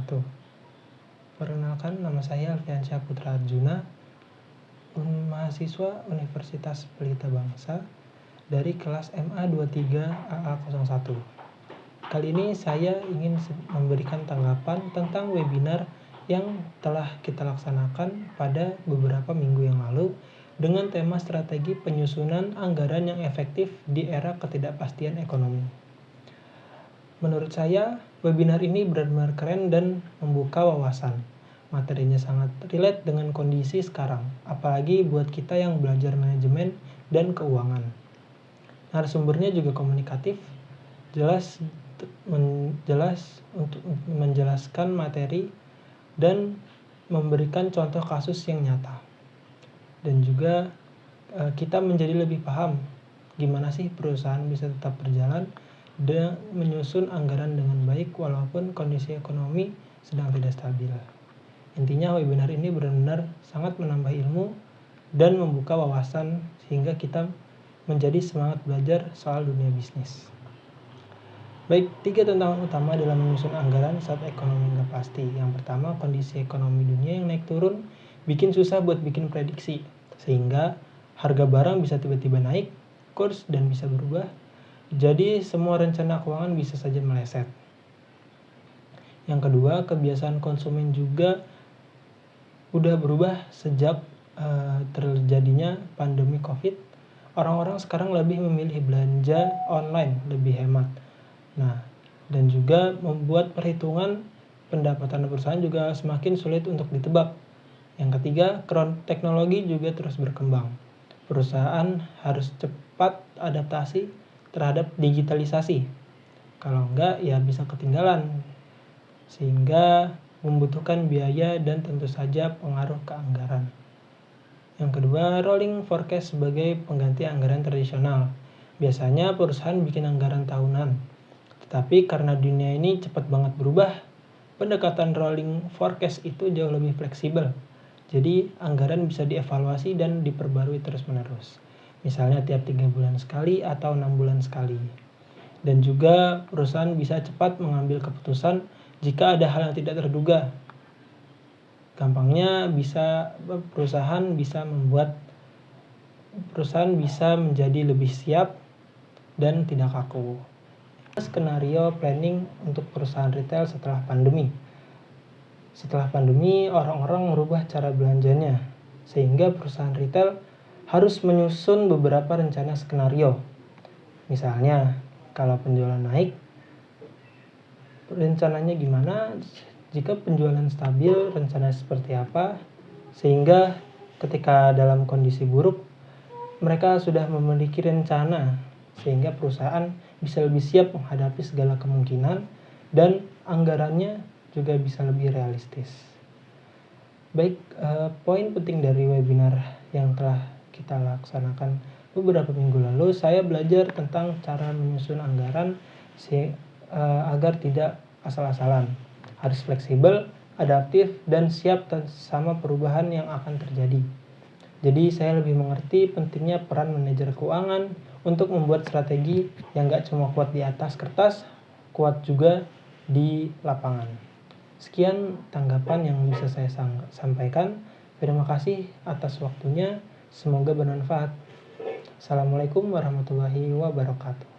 wabarakatuh. Perkenalkan, nama saya Alfiansyah Putra Arjuna, mahasiswa Universitas Pelita Bangsa dari kelas MA 23 AA01. Kali ini saya ingin memberikan tanggapan tentang webinar yang telah kita laksanakan pada beberapa minggu yang lalu dengan tema strategi penyusunan anggaran yang efektif di era ketidakpastian ekonomi. Menurut saya, webinar ini benar-benar keren dan membuka wawasan. Materinya sangat relate dengan kondisi sekarang, apalagi buat kita yang belajar manajemen dan keuangan. Narasumbernya juga komunikatif, jelas untuk menjelaskan materi dan memberikan contoh kasus yang nyata. Dan juga kita menjadi lebih paham gimana sih perusahaan bisa tetap berjalan dan menyusun anggaran dengan baik walaupun kondisi ekonomi sedang tidak stabil. Intinya webinar ini benar-benar sangat menambah ilmu dan membuka wawasan sehingga kita menjadi semangat belajar soal dunia bisnis. Baik, 3 tantangan utama dalam menyusun anggaran saat ekonomi nggak pasti. Yang pertama, kondisi ekonomi dunia yang naik turun bikin susah buat bikin prediksi, sehingga harga barang bisa tiba-tiba naik, kurs dan bisa berubah. Jadi semua rencana keuangan bisa saja meleset. Yang kedua, kebiasaan konsumen juga udah berubah sejak terjadinya pandemi COVID. Orang-orang sekarang lebih memilih belanja online, lebih hemat. Nah, dan juga membuat perhitungan pendapatan perusahaan juga semakin sulit untuk ditebak. Yang ketiga, teknologi juga terus berkembang. Perusahaan harus cepat adaptasi terhadap digitalisasi. Kalau enggak, ya bisa ketinggalan. Sehingga membutuhkan biaya dan tentu saja pengaruh ke anggaran. Yang kedua, rolling forecast sebagai pengganti anggaran tradisional. Biasanya perusahaan bikin anggaran tahunan. Tetapi karena dunia ini cepat banget berubah, pendekatan rolling forecast itu jauh lebih fleksibel. Jadi anggaran bisa dievaluasi dan diperbarui terus-menerus. Misalnya tiap 3 bulan sekali atau 6 bulan sekali. Dan juga perusahaan bisa cepat mengambil keputusan jika ada hal yang tidak terduga. Gampangnya perusahaan bisa menjadi lebih siap dan tidak kaku. Skenario planning untuk perusahaan retail setelah pandemi. Setelah pandemi, orang-orang merubah cara belanjanya, sehingga perusahaan retail harus menyusun beberapa rencana skenario. Misalnya, kalau penjualan naik, rencananya gimana? Jika penjualan stabil, rencana seperti apa? Sehingga ketika dalam kondisi buruk, mereka sudah memiliki rencana, sehingga perusahaan bisa lebih siap menghadapi segala kemungkinan dan anggarannya juga bisa lebih realistis. Baik, poin penting dari webinar yang telah kita laksanakan beberapa minggu lalu, saya belajar tentang cara menyusun anggaran agar tidak asal-asalan. Harus fleksibel, adaptif, dan siap sama perubahan yang akan terjadi. Jadi saya lebih mengerti pentingnya peran manajer keuangan untuk membuat strategi yang gak cuma kuat di atas kertas, kuat juga di lapangan. Sekian tanggapan yang bisa saya sampaikan. Terima kasih atas waktunya. Semoga bermanfaat. Assalamualaikum warahmatullahi wabarakatuh.